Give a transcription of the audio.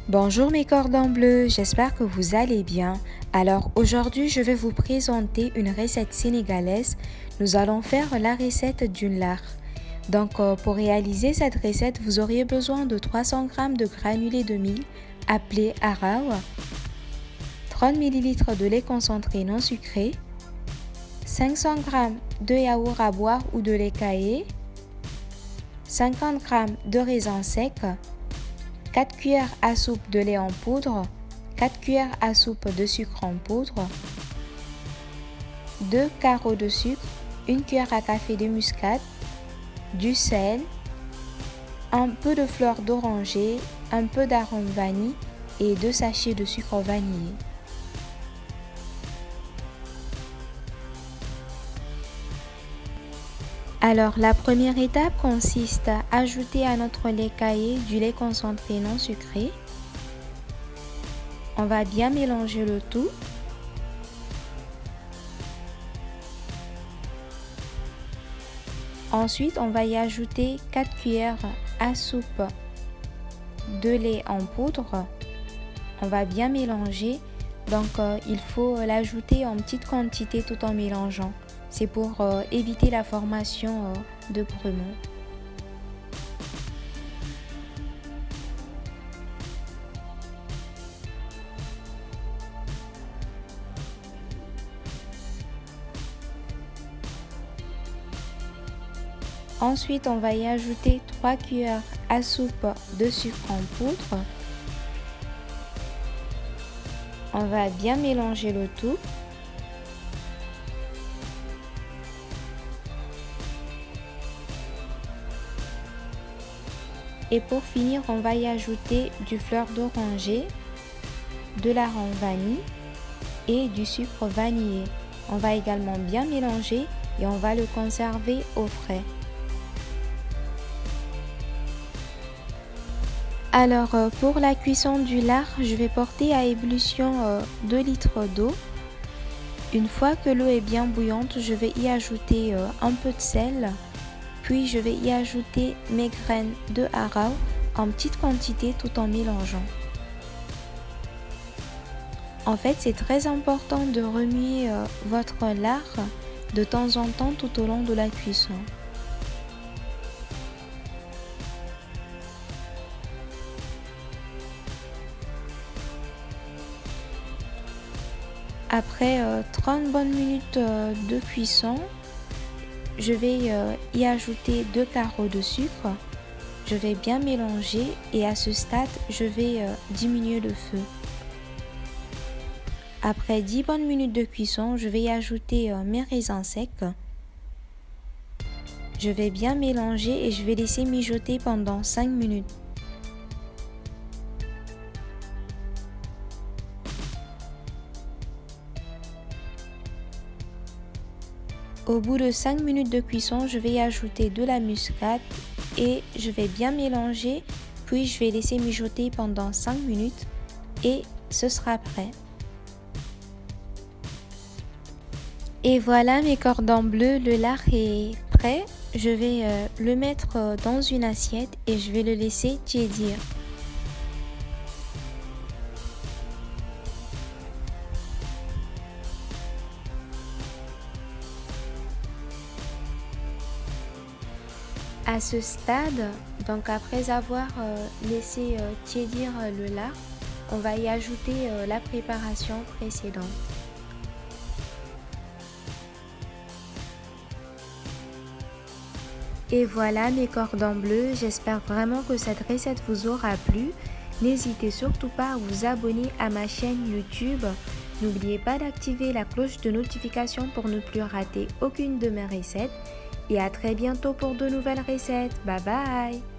Bonjour mes cordons bleus, j'espère que vous allez bien. Alors aujourd'hui je vais vous présenter une recette sénégalaise. Nous allons faire la recette d'une lard. Donc pour réaliser cette recette, vous auriez besoin de 300 g de granulés de mil appelé araw, 30 ml de lait concentré non sucré, 500 g de yaourt à boire ou de lait caillé, 50 g de raisins secs, 4 cuillères à soupe de lait en poudre, 4 cuillères à soupe de sucre en poudre, 2 carreaux de sucre, 1 cuillère à café de muscade, du sel, un peu de fleur d'oranger, un peu d'arôme vanille et 2 sachets de sucre vanillé. Alors la première étape consiste à ajouter à notre lait caillé du lait concentré non sucré. On va bien mélanger le tout. Ensuite, on va y ajouter 4 cuillères à soupe de lait en poudre. On va bien mélanger. Donc il faut l'ajouter en petite quantité tout en mélangeant. C'est pour éviter la formation de grumeaux. Ensuite, on va y ajouter 3 cuillères à soupe de sucre en poudre. On va bien mélanger le tout. Et pour finir, on va y ajouter du fleur d'oranger, de l'arôme vanille et du sucre vanillé. On va également bien mélanger et on va le conserver au frais. Alors pour la cuisson du lard, je vais porter à ébullition 2 litres d'eau. Une fois que l'eau est bien bouillante, je vais y ajouter un peu de sel. Puis je vais y ajouter mes graines de araw en petite quantité tout en mélangeant. En fait, c'est très important de remuer votre lard de temps en temps tout au long de la cuisson. Après 30 bonnes minutes de cuisson, je vais y ajouter 2 carreaux de sucre. Je vais bien mélanger et à ce stade, je vais diminuer le feu. Après 10 bonnes minutes de cuisson, je vais y ajouter mes raisins secs. Je vais bien mélanger et je vais laisser mijoter pendant 5 minutes. Au bout de 5 minutes de cuisson, je vais y ajouter de la muscade et je vais bien mélanger, puis je vais laisser mijoter pendant 5 minutes et ce sera prêt. Et voilà mes cordons bleus, le lard est prêt. Je vais le mettre dans une assiette et je vais le laisser tiédir. À ce stade, donc après avoir laissé tiédir le lard, on va y ajouter la préparation précédente. Et voilà mes cordons bleus, j'espère vraiment que cette recette vous aura plu. N'hésitez surtout pas à vous abonner à ma chaîne YouTube. N'oubliez pas d'activer la cloche de notification pour ne plus rater aucune de mes recettes. Et à très bientôt pour de nouvelles recettes. Bye bye!